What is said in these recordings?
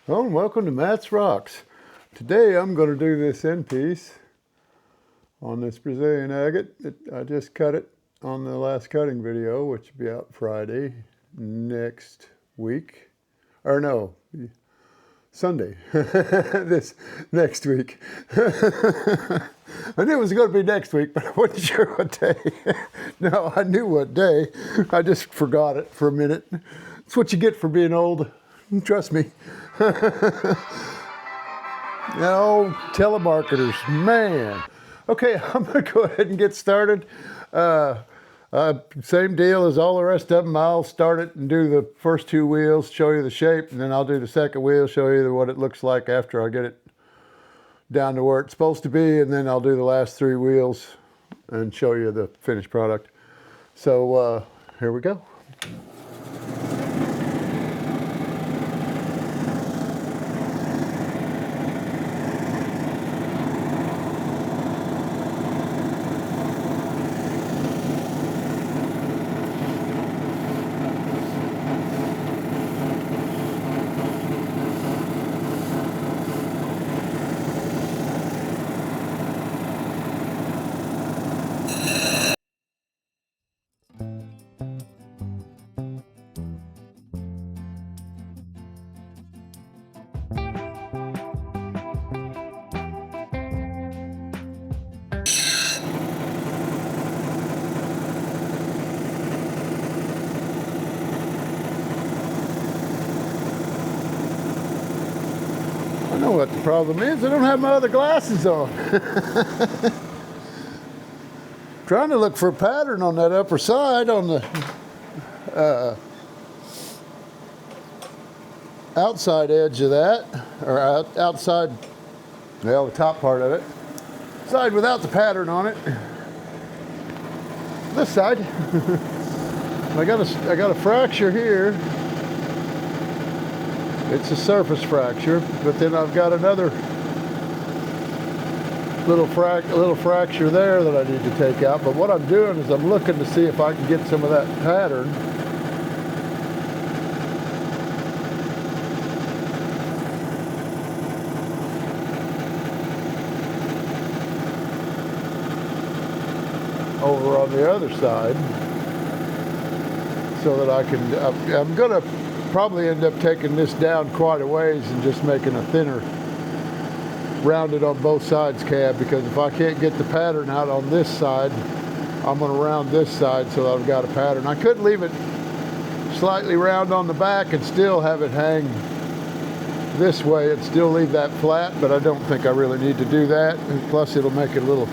Hello and welcome to Matt's Rocks. Today I'm going to do this end piece on this Brazilian agate. I just cut it on the last cutting video, which will be out Friday next week. Or no, Sunday. This next week. I knew it was going to be next week, but I wasn't sure what day. No, I knew what day. I just forgot it for a minute. It's what you get for being old. Trust me. No, telemarketers, man. Okay, I'm going to go ahead and get started. Same deal as all the rest of them. I'll start it and do the first two wheels, show you the shape, and then I'll do the second wheel, show you what it looks like after I get it down to where it's supposed to be, and then I'll do the last three wheels and show you the finished product. So here we go. I know what the problem is. I don't have my other glasses on. Trying to look for a pattern on that upper side on the outside edge of that, or outside, well, the top part of it. Side without the pattern on it. This side. I got a fracture here. It's a surface fracture, but then I've got another little fracture there that I need to take out. But what I'm doing is I'm looking to see if I can get some of that pattern. Over on the other side, so that I can, I'm gonna probably end up taking this down quite a ways and just making a thinner rounded on both sides cab, because if I can't get the pattern out on this side, I'm going to round this side so that I've got a pattern. I could leave it slightly round on the back and still have it hang this way and still leave that flat, but I don't think I really need to do that. And plus it'll make it a little,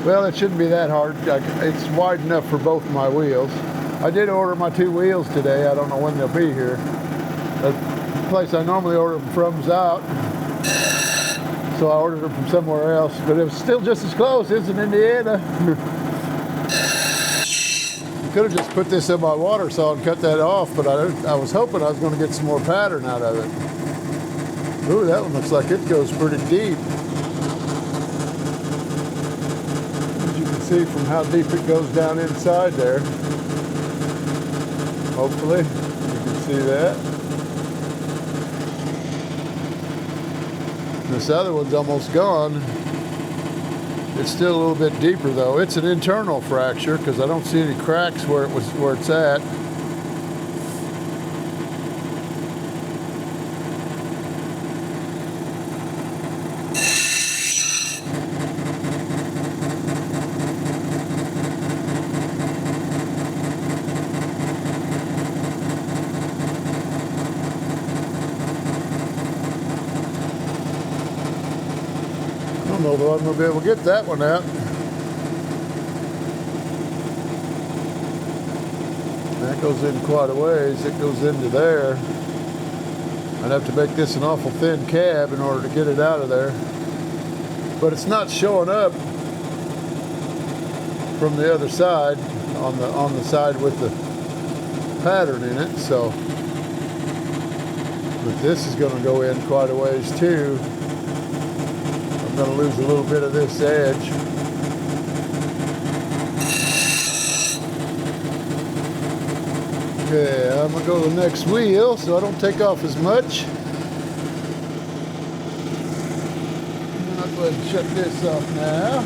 well, it shouldn't be that hard. It's wide enough for both of my wheels. I did order my two wheels today. I don't know when they'll be here. The place I normally order them from is out, so I ordered them from somewhere else, but it was still just as close. It's in Indiana. I could have just put this in my water saw and cut that off, but I was hoping I was going to get some more pattern out of it. Ooh, that one looks like it goes pretty deep. As you can see from how deep it goes down inside there. Hopefully, you can see that. This other one's almost gone. It's still a little bit deeper though. It's an internal fracture because I don't see any cracks where it's at. I don't know though I'm going to be able to get that one out. That goes in quite a ways. It goes into there. I'd have to make this an awful thin cab in order to get it out of there. But it's not showing up from the other side, on the side with the pattern in it. So, but this is going to go in quite a ways too. I'm going to lose a little bit of this edge. Okay, I'm going to go to the next wheel so I don't take off as much. Go ahead and shut this off now.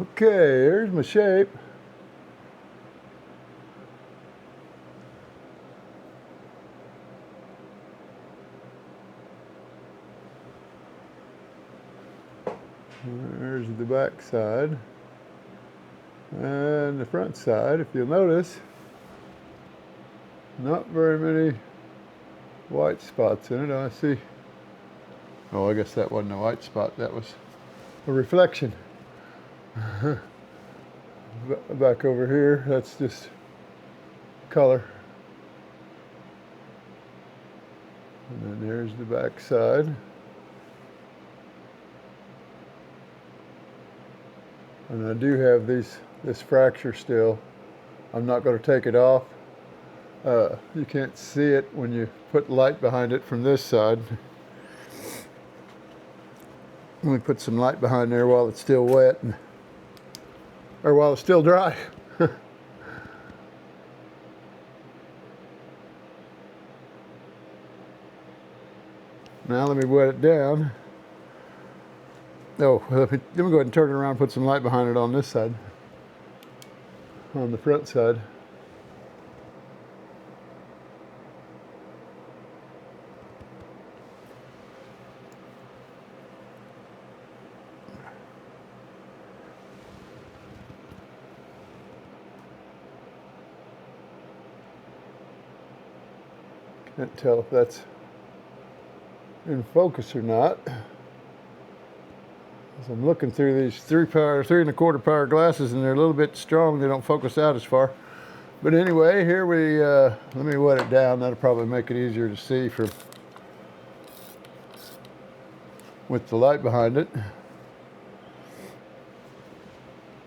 Okay, here's my shape. There's the back side and the front side. If you'll notice, not very many white spots in it. I see. Oh, I guess that wasn't a white spot. That was a reflection. Back over here, that's just color. And then there's the back side. And I do have this fracture still. I'm not going to take it off. You can't see it when you put light behind it from this side. Let me put some light behind there while it's still wet, or while it's still dry. Now let me wet it down. Oh, let me go ahead and turn it around and put some light behind it on this side, on the front side. Can't tell if that's in focus or not. As I'm looking through these 3.25 power glasses, and they're a little bit strong. They don't focus out as far. But anyway, here we, let me wet it down. That'll probably make it easier to see with the light behind it.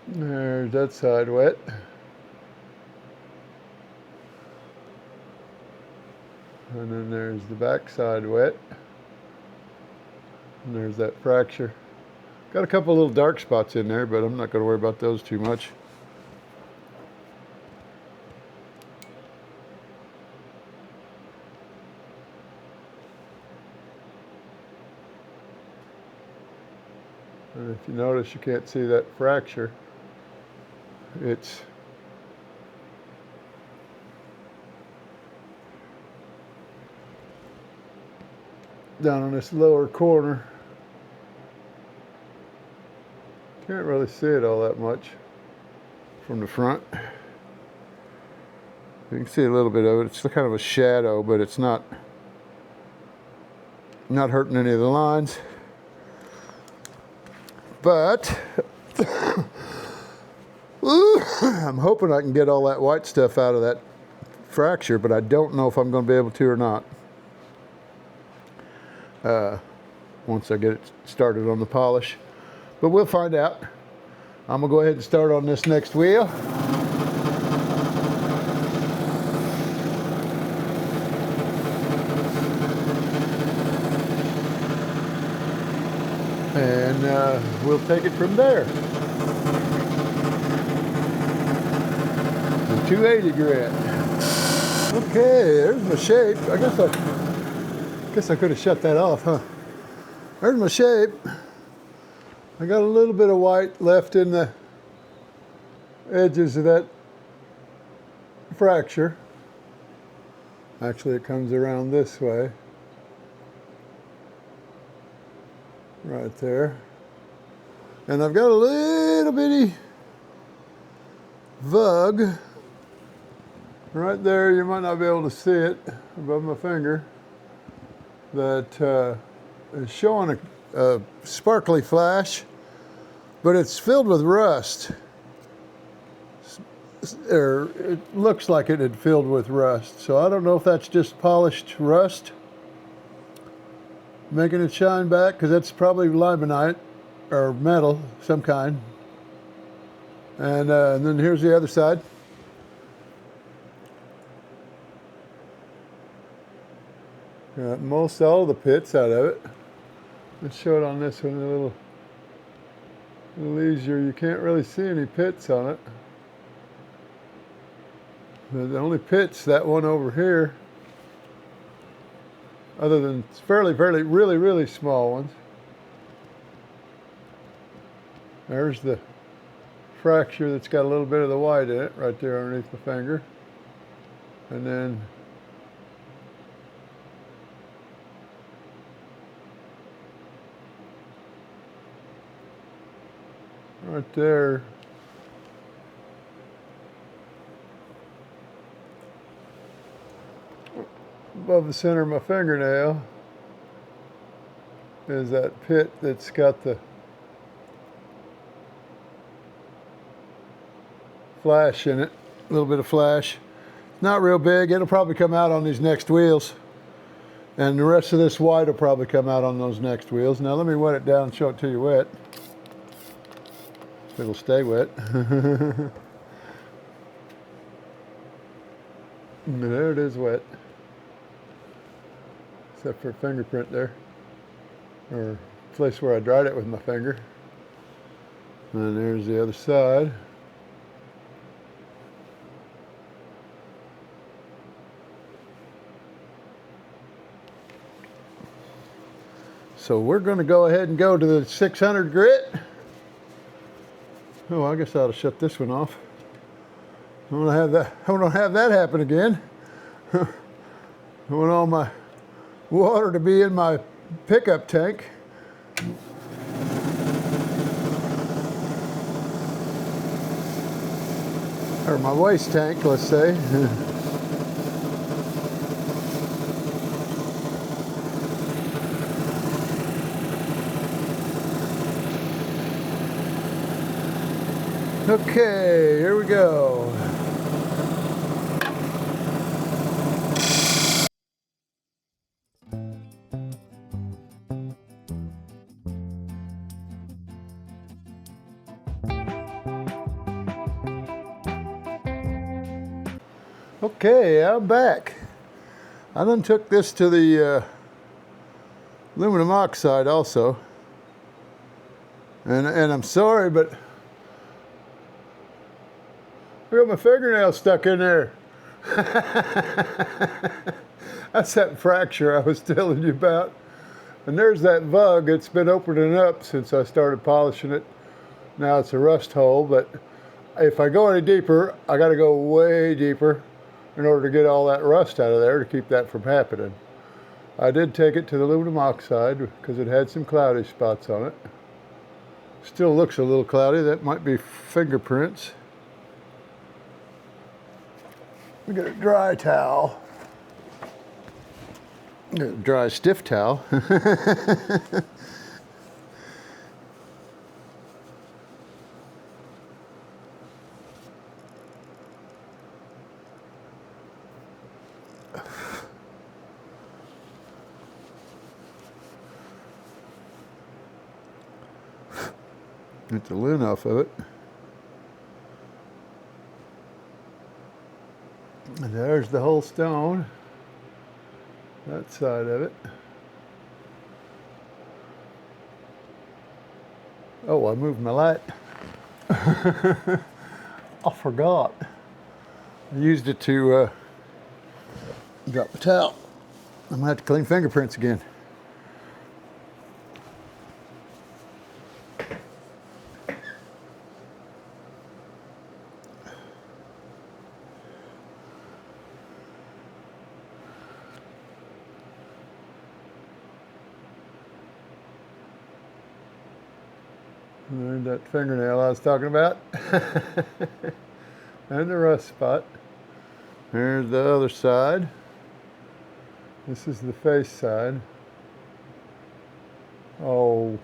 There's that side wet. And then there's the back side wet. And there's that fracture. Got a couple little dark spots in there, but I'm not going to worry about those too much. And if you notice, you can't see that fracture. It's down on this lower corner. Can't really see it all that much from the front. You can see a little bit of it. It's kind of a shadow, but it's not hurting any of the lines. But I'm hoping I can get all that white stuff out of that fracture, but I don't know if I'm going to be able to or not. Once I get it started on the polish. But we'll find out. I'm going to go ahead and start on this next wheel. And we'll take it from there. The 280 grit. Okay, there's my shape. I guess I could have shut that off, huh? There's my shape. I got a little bit of white left in the edges of that fracture. Actually, it comes around this way. Right there. And I've got a little bitty vug right there. You might not be able to see it above my finger. That is showing a sparkly flash, but it's filled with rust. Or it looks like it had filled with rust. So I don't know if that's just polished rust making it shine back, because that's probably limonite or metal, some kind. And then here's the other side. Got most all the pits out of it. Let's show it on this one a little easier. You can't really see any pits on it. The only pits, that one over here, other than really small ones. There's the fracture that's got a little bit of the white in it right there underneath my finger. And then right there above the center of my fingernail is that pit that's got the flash in it, a little bit of flash. Not real big. It'll probably come out on these next wheels, and the rest of this white will probably come out on those next wheels. Now let me wet it down and show it to you wet. It'll stay wet. There it is, wet, except for a fingerprint there, or place where I dried it with my finger. And there's the other side. So we're going to go ahead and go to the 600 grit. Oh, I guess I ought to shut this one off. I want to have that happen again. I want all my water to be in my pickup tank. Or my waste tank, let's say. Okay, here we go. Okay, I'm back. I done took this to the aluminum oxide also. And I'm sorry, but I got my fingernail stuck in there. That's that fracture I was telling you about. And there's that vug. It's been opening up since I started polishing it. Now it's a rust hole, but if I go any deeper, I got to go way deeper in order to get all that rust out of there to keep that from happening. I did take it to the aluminum oxide because it had some cloudy spots on it. Still looks a little cloudy. That might be fingerprints. We got a dry towel. A dry stiff towel. Get the lid off of it. And there's the whole stone, that side of it. Oh, I moved my light. I forgot. I used it to drop the towel. I'm gonna have to clean fingerprints again. And that fingernail I was talking about. And the rust spot. There's the other side. This is the face side. Oh.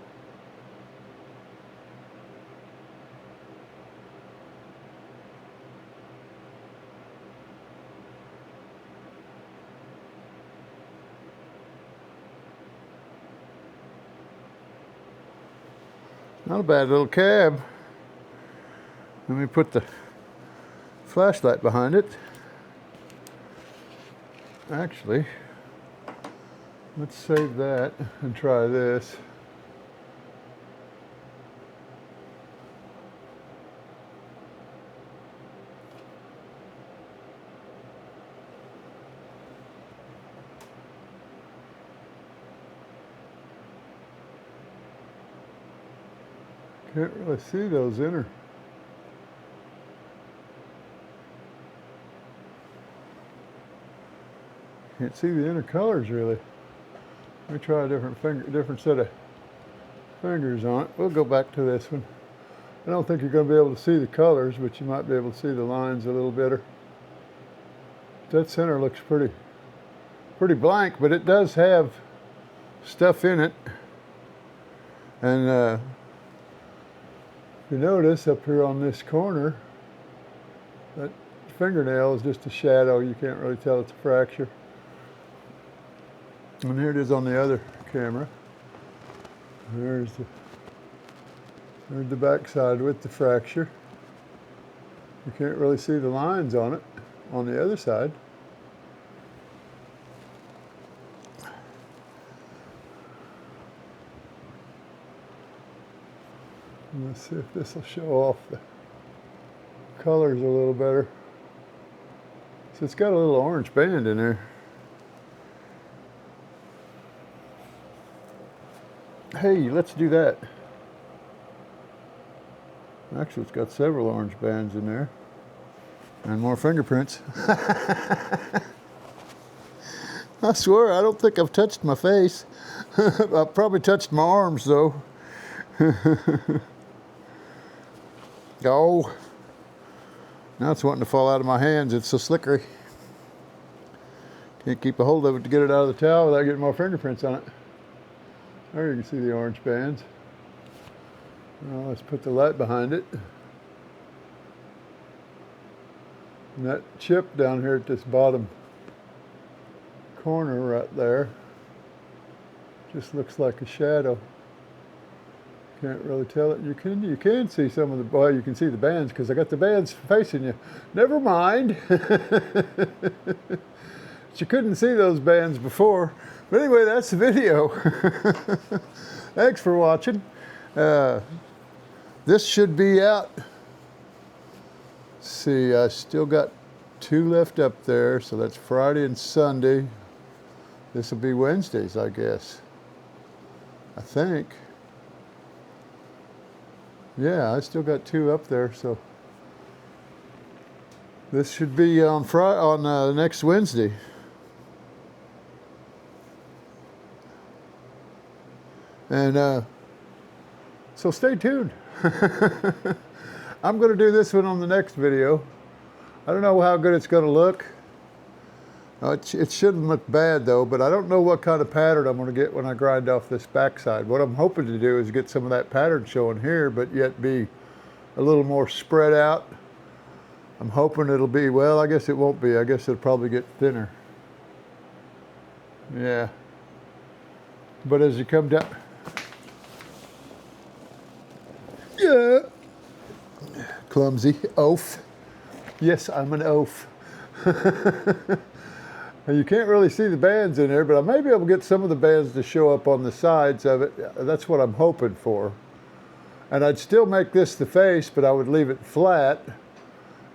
Not a bad little cab. Let me put the flashlight behind it. Actually, let's save that and try this. Can't really see those inner. Can't see the inner colors really. Let me try a different set of fingers on it. We'll go back to this one. I don't think you're going to be able to see the colors, but you might be able to see the lines a little better. That center looks pretty blank, but it does have stuff in it. And if you notice up here on this corner, that fingernail is just a shadow. You can't really tell it's a fracture. And here it is on the other camera. There's the back side with the fracture. You can't really see the lines on it on the other side. Let's see if this will show off the colors a little better. So it's got a little orange band in there. Hey, let's do that. Actually, it's got several orange bands in there. And more fingerprints. I swear, I don't think I've touched my face. I've probably touched my arms, though. Oh. Now it's wanting to fall out of my hands. It's so slickery. Can't keep a hold of it to get it out of the towel without getting more fingerprints on it. There you can see the orange bands. Now let's put the light behind it. And that chip down here at this bottom corner right there just looks like a shadow. Can't really tell it. You can see some of the, well, you can see the bands because I got the bands facing you. Never mind. You couldn't see those bands before. But anyway, that's the video. Thanks for watching. This should be out. Let's see, I still got 2 left up there, so that's Friday and Sunday. This will be Wednesdays, I guess. I think. Yeah, I still got 2 up there, so this should be on next Wednesday. And so stay tuned. I'm going to do this one on the next video. I don't know how good it's going to look. It shouldn't look bad though, but I don't know what kind of pattern I'm going to get when I grind off this backside. What I'm hoping to do is get some of that pattern showing here, but yet be a little more spread out. I'm hoping it'll be, well, I guess it won't be. I guess it'll probably get thinner. Yeah. But as you come down, yeah. Clumsy oaf. Yes, I'm an oaf. You can't really see the bands in there, but I may be able to get some of the bands to show up on the sides of it. That's what I'm hoping for. And I'd still make this the face, but I would leave it flat.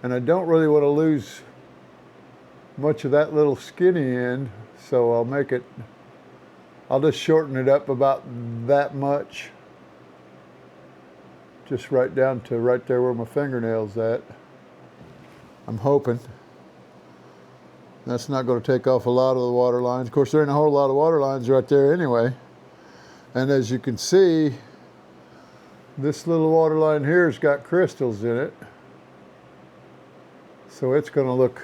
And I don't really want to lose much of that little skinny end, so I'll just shorten it up about that much. Just right down to right there where my fingernail's at. I'm hoping. That's not going to take off a lot of the water lines. Of course, there ain't a whole lot of water lines right there anyway. And as you can see, this little water line here has got crystals in it. So it's going to look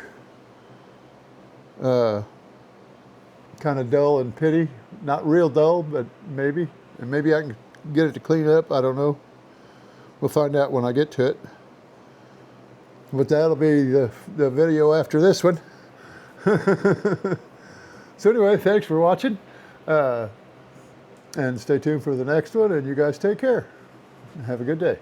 kind of dull and pitty. Not real dull, but maybe. And maybe I can get it to clean up. I don't know. We'll find out when I get to it. But that'll be the video after this one. So anyway, thanks for watching. And stay tuned for the next one. And you guys take care. Have a good day.